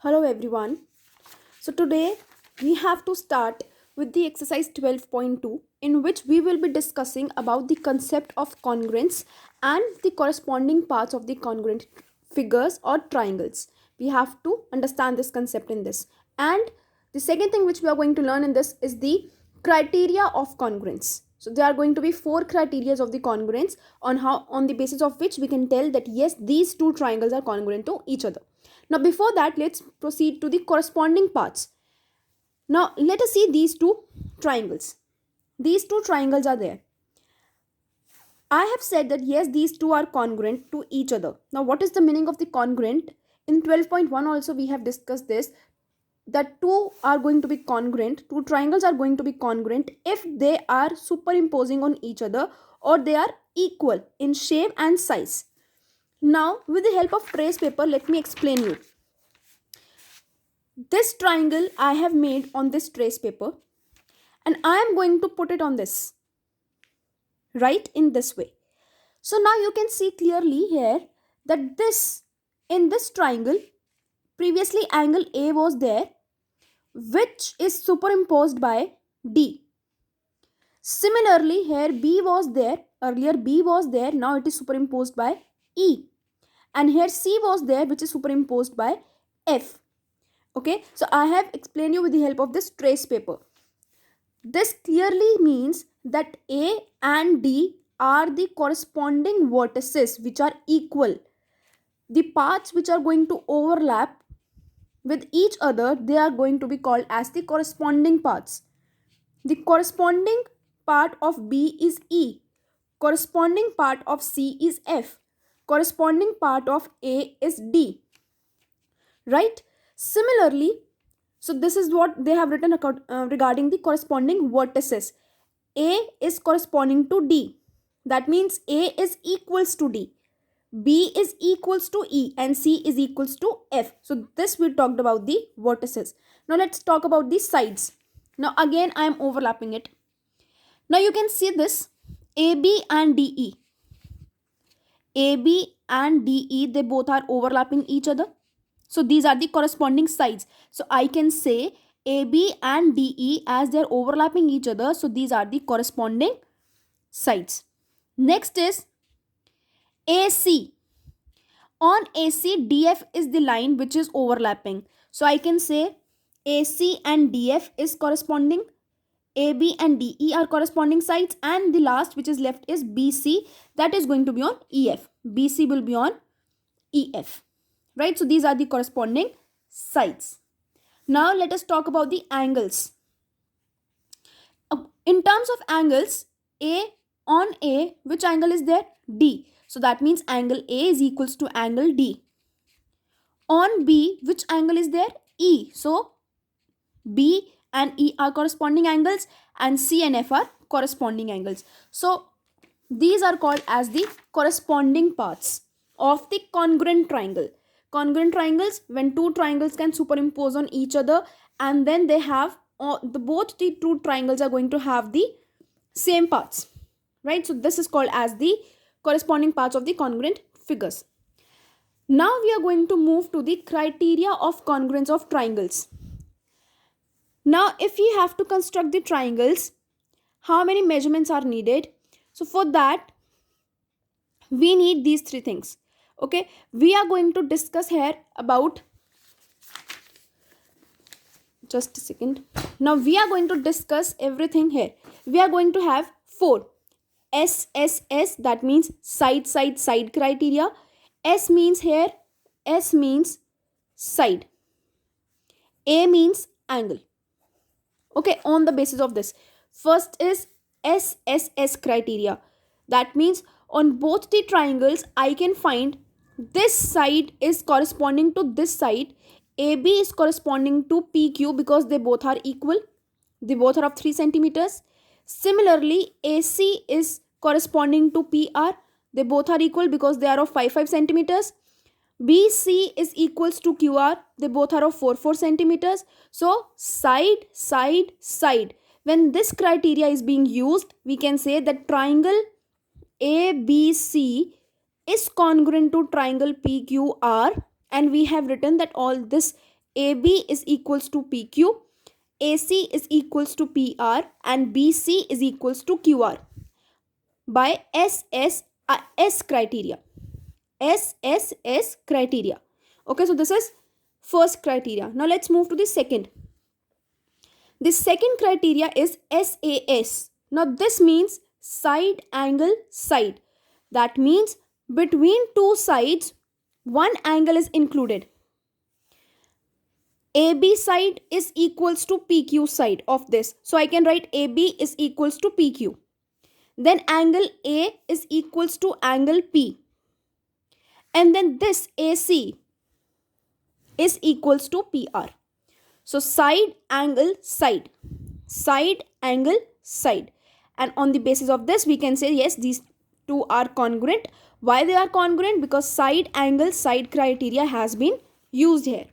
Hello everyone. So today we have to start with the exercise 12.2 in which we will be discussing about the concept of congruence and the corresponding parts of the congruent figures or triangles. We have to understand this concept in this. And the second thing which we are going to learn in this is the criteria of congruence. So there are going to be four criteria of the congruence on the basis of which we can tell that yes, these two triangles are congruent to each other. Now before that, let's proceed to the corresponding parts. Now let us see these two triangles. These two triangles are there. I have said that yes, these two are congruent to each other. Now what is the meaning of the congruent? In 12.1 also we have discussed this, that two are going to be congruent, two triangles are going to be congruent if they are superimposing on each other or they are equal in shape and size. Now with the help of trace paper, let me explain you. This triangle I have made on this trace paper and I am going to put it on this, right, in this way. So now you can see clearly here that in this triangle, previously angle A was there, which is superimposed by D. Similarly here B was there, earlier B was there, now it is superimposed by E. And here C was there, which is superimposed by F. Okay, so I have explained you with the help of this trace paper. This clearly means that A and D are the corresponding vertices which are equal. The parts which are going to overlap with each other, they are going to be called as the corresponding parts. The corresponding part of B is E. Corresponding part of C is F. Corresponding part of A is D. Right? Similarly, so this is what they have written regarding the corresponding vertices. A is corresponding to D. That means A is equals to D. B is equals to E and C is equals to F. So this we talked about the vertices. Now let's talk about the sides. Now again I am overlapping it. Now you can see this AB and DE. AB and DE, they both are overlapping each other. So these are the corresponding sides. So I can say AB and DE as they are overlapping each other. So these are the corresponding sides. Next is AC. On AC, DF is the line which is overlapping. So I can say AC and DF is corresponding. AB and DE are corresponding sides. And the last which is left is BC. That is going to be on EF. BC will be on EF. Right? So these are the corresponding sides. Now let us talk about the angles. In terms of angles, on A, which angle is there? D. So that means angle A is equals to angle D. On B, which angle is there? E. So B and E are corresponding angles and C and F are corresponding angles. So these are called as the corresponding parts of the congruent triangle. Congruent triangles, when two triangles can superimpose on each other and then they have both the two triangles are going to have the same parts, right? So this is called as the corresponding parts of the congruent figures. Now we are going to move to the criteria of congruence of triangles. Now if we have to construct the triangles, how many measurements are needed? So for that we need these three things. Okay, we are going to discuss here about, just a second. Now we are going to discuss everything here. We are going to have four SSS, that means side criteria. S means here, S means side, A means angle. Okay, on the basis of this, first is SSS criteria. That means on both the triangles I can find this side is corresponding to this side. AB is corresponding to PQ because they both are equal. They both are of 3 centimeters. Similarly, AC is corresponding to PR. They both are equal because they are of 5 centimeters. BC is equals to QR. They both are of 4 centimeters. So side, side, side. When this criteria is being used, we can say that triangle ABC is congruent to triangle PQR, and we have written that all this AB is equals to PQ, AC is equals to PR, and BC is equals to QR by S criteria. SSS criteria. Okay, so this is first criteria. Now let's move to the second. The second criteria is SAS. Now this means side angle side. That means between two sides, one angle is included. AB side is equals to PQ side of this. So I can write AB is equals to PQ. Then angle A is equals to angle P. And then this AC is equals to PR. So side angle side. Side angle side. And on the basis of this, we can say yes, these two are congruent. Why they are congruent? Because side angle side criteria has been used here.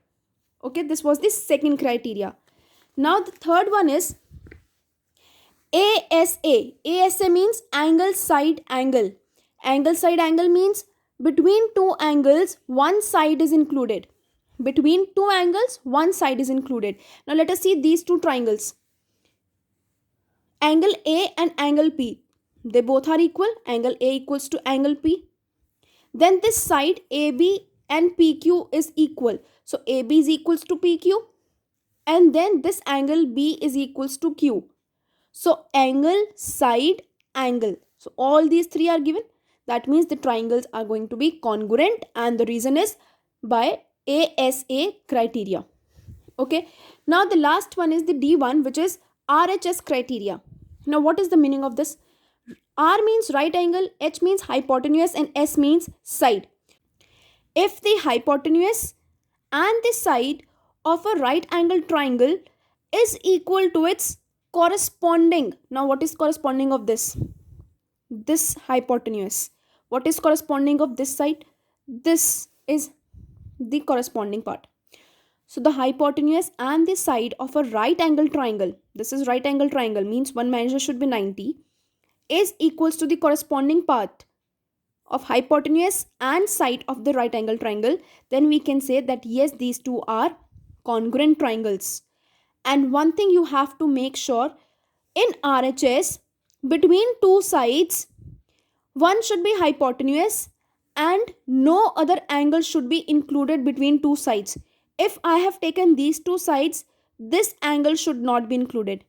Okay, this was the second criteria. Now the third one is ASA. ASA means angle side angle. Angle side angle means between two angles, one side is included. Between two angles, one side is included. Now let us see these two triangles. Angle A and angle P. They both are equal. Angle A equals to angle P. Then this side AB and PQ is equal. So AB is equals to PQ. And then this angle B is equals to Q. So angle, side, angle. So all these three are given. That means the triangles are going to be congruent, and the reason is by ASA criteria. Okay. Now the last one is the D1, which is RHS criteria. Now what is the meaning of this? R means right angle, H means hypotenuse, and S means side. If the hypotenuse and the side of a right angle triangle is equal to its corresponding. Now what is corresponding of this? This hypotenuse. What is corresponding of this side? This is the corresponding part. So the hypotenuse and the side of a right angle triangle, this is right angle triangle, means one measure should be 90, is equals to the corresponding part of hypotenuse and side of the right angle triangle. Then we can say that yes, these two are congruent triangles. And one thing you have to make sure, in RHS, between two sides, one should be hypotenuse and no other angle should be included between two sides. If I have taken these two sides, this angle should not be included.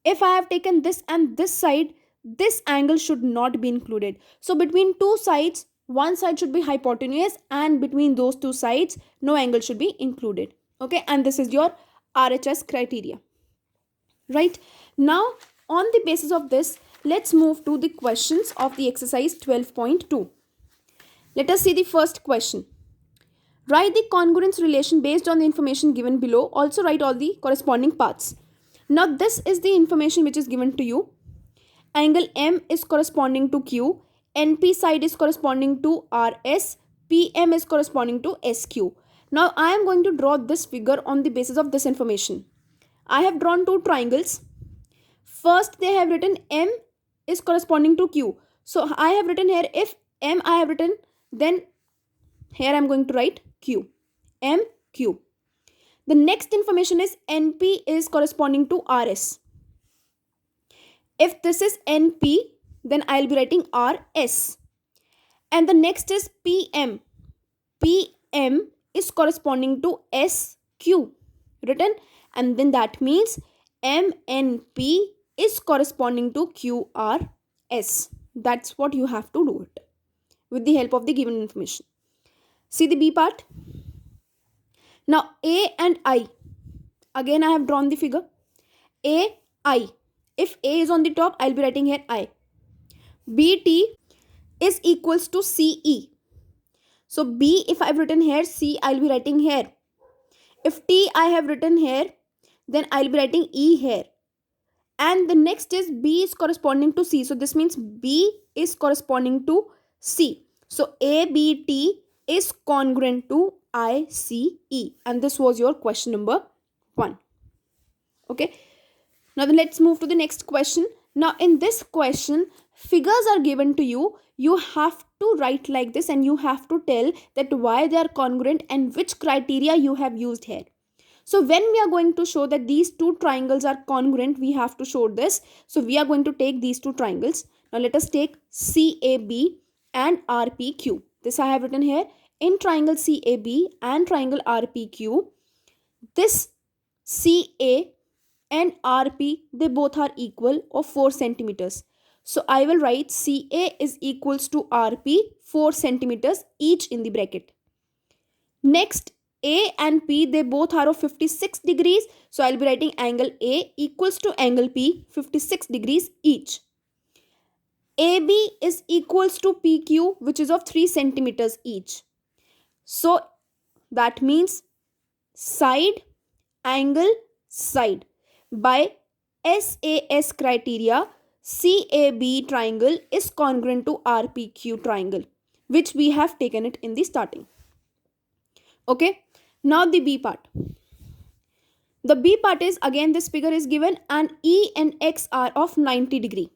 If I have taken this and this side, this angle should not be included. So between two sides, one side should be hypotenuse, and between those two sides, no angle should be included. Okay, and this is your RHS criteria. Right, now on the basis of this, let's move to the questions of the exercise 12.2. Let us see the first question. Write the congruence relation based on the information given below. Also write all the corresponding parts. Now this is the information which is given to you. Angle M is corresponding to Q. NP side is corresponding to RS. PM is corresponding to SQ. Now I am going to draw this figure on the basis of this information. I have drawn two triangles. First they have written M is corresponding to Q. So I have written here, if M I have written, then here I am going to write Q. M, Q. The next information is NP is corresponding to RS. If this is NP, then I will be writing RS. And the next is PM. PM is corresponding to SQ written, and then that means MNP is corresponding to QRS. That's what you have to do it with the help of the given information. See the B part. Now A and I. Again I have drawn the figure. A, I. If A is on the top, I will be writing here I. BT is equals to CE. So B, if I have written here, C I will be writing here. If T I have written here, then I will be writing E here. And the next is B is corresponding to C. So this means B is corresponding to C. So ABT is congruent to ICE. And this was your question number 1. Okay. Now then let's move to the next question. Now in this question, figures are given to you. You have to write like this and you have to tell that why they are congruent and which criteria you have used here. So when we are going to show that these two triangles are congruent, we have to show this. So we are going to take these two triangles. Now let us take CAB and RPQ. This I have written here. In triangle CAB and triangle RPQ, this CA and RP, they both are equal of 4 centimeters. So I will write CA is equals to RP 4 centimeters each in the bracket. Next, A and P, they both are of 56 degrees. So I'll be writing angle A equals to angle P 56 degrees each. AB is equals to PQ, which is of 3 centimeters each. So that means side, angle, side. By SAS criteria, CAB triangle is congruent to RPQ triangle, which we have taken it in the starting. Okay, now the B part. The B part is, again this figure is given and E and X are of 90 degree.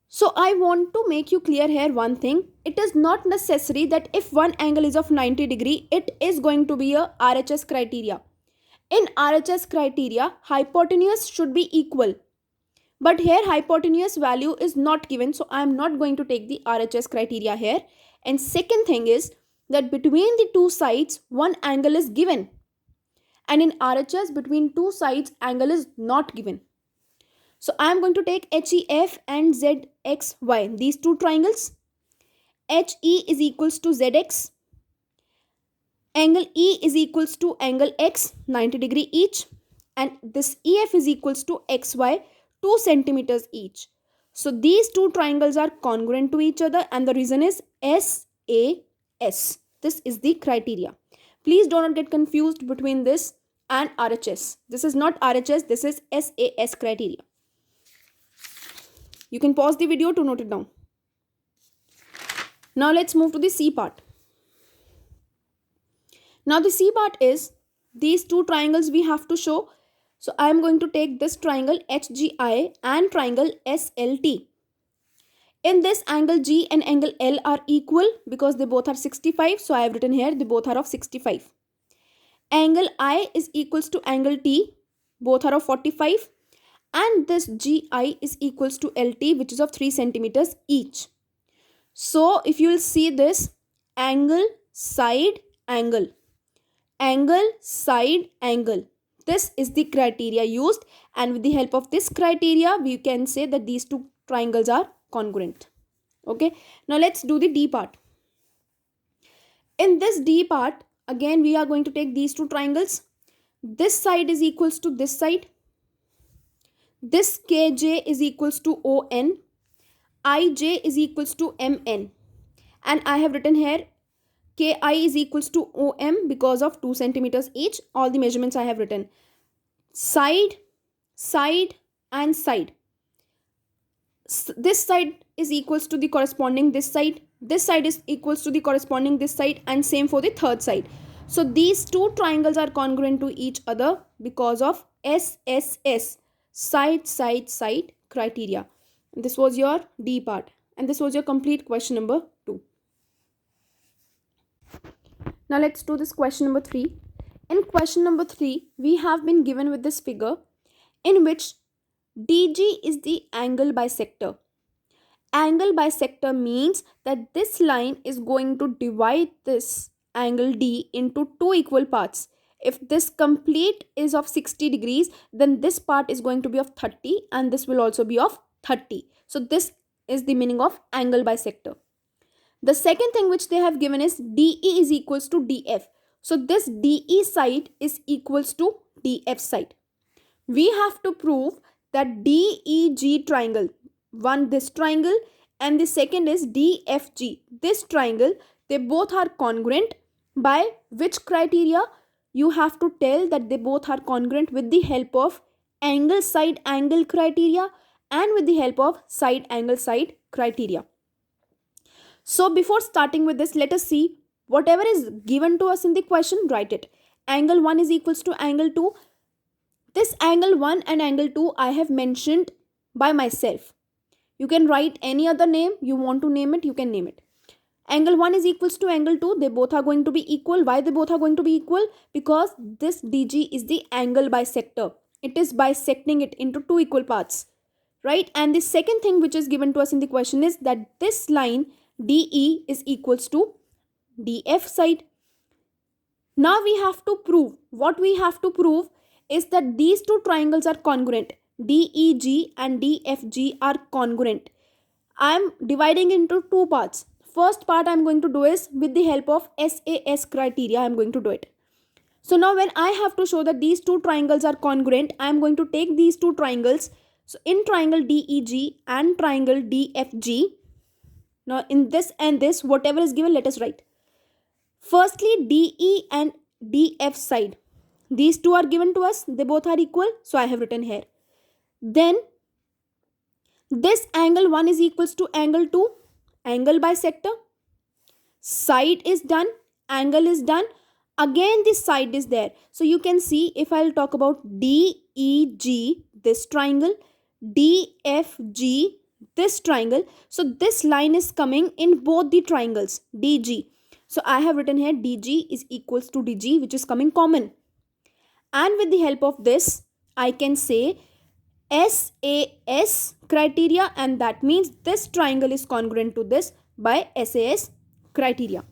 So I want to make you clear here one thing. It is not necessary that if one angle is of 90 degree, it is going to be a RHS criteria. In RHS criteria, hypotenuse should be equal. But here hypotenuse value is not given. So I am not going to take the RHS criteria here. And second thing is that between the two sides, one angle is given. And in RHS, between two sides, angle is not given. So I am going to take HEF and ZXY, these two triangles. HE is equals to ZX. Angle E is equals to angle X, 90 degree each. And this EF is equals to XY, 2 centimeters each. So these two triangles are congruent to each other, and the reason is SAS. This is the criteria. Please do not get confused between this and RHS. This is not RHS, this is SAS criteria. You can pause the video to note it down. Now let's move to the C part. Now the C part is these two triangles we have to show. So I am going to take this triangle HGI and triangle SLT. In this, angle G and angle L are equal because they both are 65. So I have written here they both are of 65. Angle I is equals to angle T. Both are of 45. And this GI is equals to LT, which is of 3 centimeters each. So if you will see this, angle, side, angle. Angle, side, angle. This is the criteria used, and with the help of this criteria, we can say that these two triangles are congruent. Okay, now let's do the D part. In this D part, again we are going to take these two triangles. This side is equals to this side. This KJ is equals to ON. IJ is equals to MN. And I have written here Ki is equals to OM because of 2 centimeters each. All the measurements I have written. Side, side and side. This side is equals to the corresponding this side. This side is equals to the corresponding this side, and same for the third side. So these two triangles are congruent to each other because of SSS, side, side, side criteria. And this was your D part, and this was your complete question number 2. Now let's do this question number 3. In question number 3, we have been given with this figure in which DG is the angle bisector. Angle bisector means that this line is going to divide this angle D into two equal parts. If this complete is of 60 degrees, then this part is going to be of 30 and this will also be of 30. So this is the meaning of angle bisector. The second thing which they have given is DE is equals to DF. So this DE side is equals to DF side. We have to prove that DEG triangle, one this triangle and the second is DFG, this triangle, they both are congruent. By which criteria? You have to tell that they both are congruent with the help of angle side angle criteria and with the help of side angle side criteria. So before starting with this, let us see whatever is given to us in the question, write it. Angle 1 is equals to angle 2. This angle 1 and angle 2 I have mentioned by myself. You can write any other name you want to name it, you can name it. Angle 1 is equals to angle 2. They both are going to be equal. Why they both are going to be equal? Because this DG is the angle bisector. It is bisecting it into two equal parts, right? And the second thing which is given to us in the question is that this line DE is equals to DF side. Now we have to prove. What we have to prove is that these two triangles are congruent. DEG and DFG are congruent. I am dividing into two parts. First part I am going to do is with the help of SAS criteria I am going to do it. So now when I have to show that these two triangles are congruent, I am going to take these two triangles. So in triangle DEG and triangle DFG, now in this and this, whatever is given, let us write. Firstly, DE and DF side. These two are given to us. They both are equal. So I have written here. Then this angle 1 is equals to angle 2. Angle bisector. Side is done. Angle is done. Again this side is there. So you can see if I'll talk about DEG, this triangle, DFG, this triangle. So this line is coming in both the triangles, DG. So I have written here DG is equals to DG, which is coming common. And with the help of this, I can say SAS criteria, and that means this triangle is congruent to this by SAS criteria.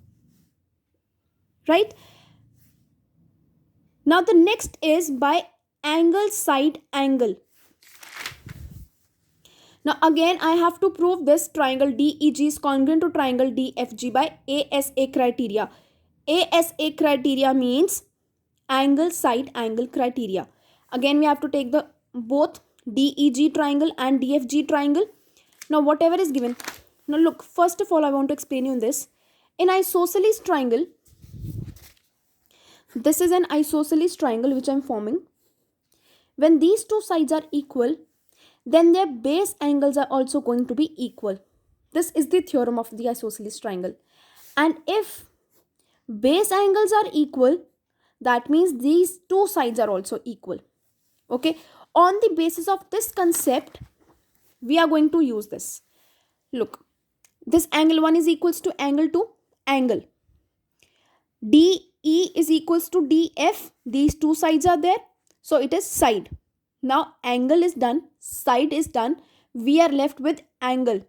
Right? Now the next is by angle side angle. Now again I have to prove this triangle DEG is congruent to triangle DFG by ASA criteria. ASA criteria means angle side angle criteria. Again we have to take the both DEG triangle and DFG triangle. Now whatever is given. Now look, first of all I want to explain you this. In isosceles triangle, this is an isosceles triangle which I am forming. When these two sides are equal, then their base angles are also going to be equal. This is the theorem of the isosceles triangle. And if base angles are equal, that means these two sides are also equal. Okay. On the basis of this concept, we are going to use this. Look, this angle 1 is equals to angle 2. Angle DE is equals to DF. These two sides are there. So it is side. Now angle is done, side is done. We are left with angle.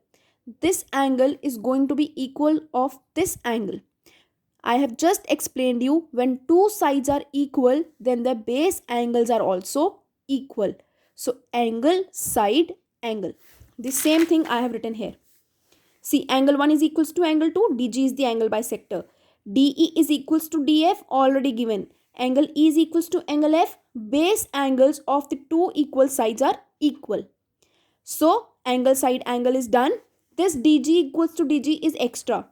This angle is going to be equal of this angle. I have just explained you when two sides are equal, then the base angles are also equal. So angle, side, angle. The same thing I have written here. See, angle 1 is equals to angle 2. DG is the angle bisector. DE is equals to DF, already given. Angle E is equals to angle F. Base angles of the two equal sides are equal. So angle side angle is done. This DG equals to DG is extra.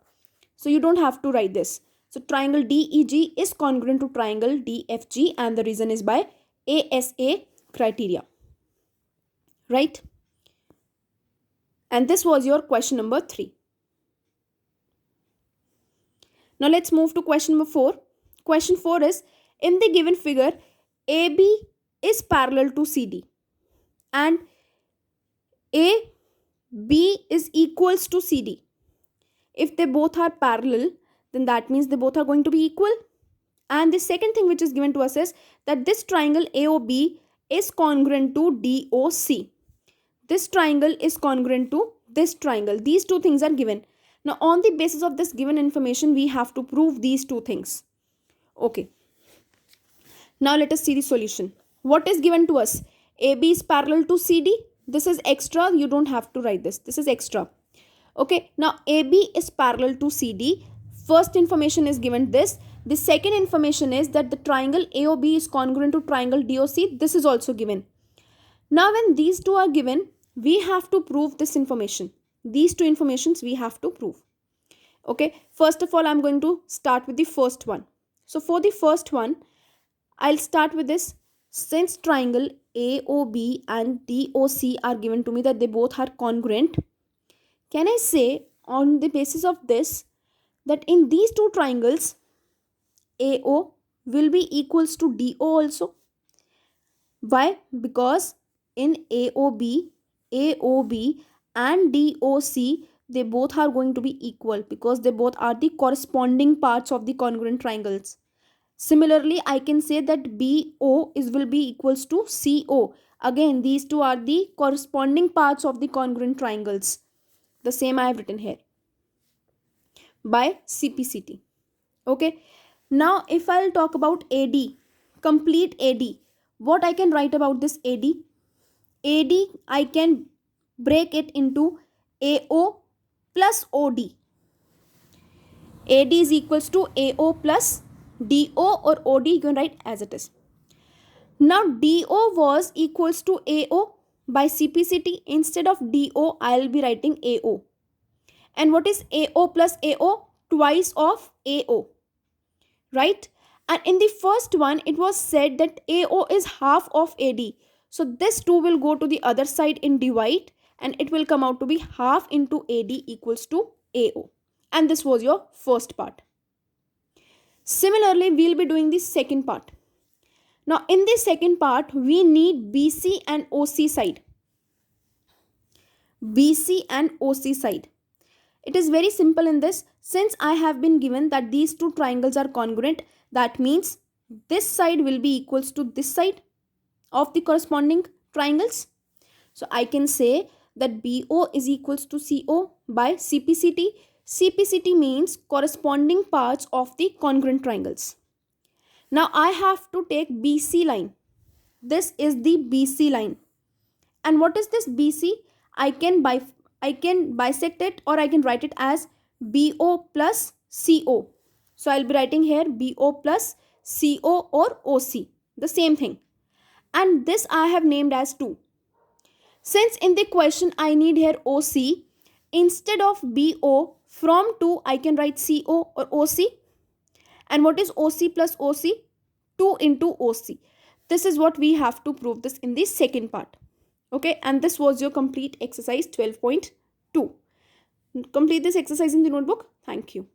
So you don't have to write this. So triangle DEG is congruent to triangle DFG, and the reason is by ASA criteria. Right? And this was your question number 3. Now let's move to question number 4. Question 4 is, in the given figure, AB is parallel to CD and AB is equals to CD. If they both are parallel, then that means they both are going to be equal. And the second thing which is given to us is that this triangle AOB is congruent to DOC. This triangle is congruent to this triangle. These two things are given. Now on the basis of this given information, we have to prove these two things. Okay. Now let us see the solution. What is given to us? AB is parallel to CD. This is extra. You don't have to write this. This is extra. Okay. Now AB is parallel to CD. First information is given this. The second information is that the triangle AOB is congruent to triangle DOC. This is also given. Now when these two are given, we have to prove this information. These two informations we have to prove. Okay. First of all, I'm going to start with the first one. So for the first one, I'll start with this. Since triangle AOB and DOC are given to me that they both are congruent, can I say on the basis of this that in these two triangles AO will be equals to DO also? Why? Because in AOB and DOC, they both are going to be equal because they both are the corresponding parts of the congruent triangles. Similarly, I can say that BO is will be equals to CO. Again, these two are the corresponding parts of the congruent triangles. The same I have written here by CPCT. Okay. Now, if I'll talk about AD, complete AD, what I can write about this AD? AD, I can break it into AO plus OD. AD is equals to AO plus DO, or OD you can write as it is. Now DO was equals to AO by CPCT. Instead of DO, I'll be writing AO. And what is AO plus AO? Twice of AO, right? And in the first one, it was said that AO is half of AD. So this 2 will go to the other side in divide, and it will come out to be half into AD equals to AO. And this was your first part. Similarly, we'll be doing the second part. Now, in the second part, we need BC and OC side. BC and OC side. It is very simple in this. Since I have been given that these two triangles are congruent, that means this side will be equals to this side of the corresponding triangles. So I can say that BO is equals to CO by CPCT. CPCT means corresponding parts of the congruent triangles. Now I have to take BC line. This is the BC line. And what is this BC? I can bisect it, or I can write it as BO plus CO. So I'll be writing here BO plus CO or OC. The same thing. And this I have named as 2. Since in the question I need here OC, instead of BO, from 2 I can write CO or OC. And what is OC plus OC? 2 into OC. This is what we have to prove this in the second part. Okay, and this was your complete exercise 12.2. Complete this exercise in the notebook. Thank you.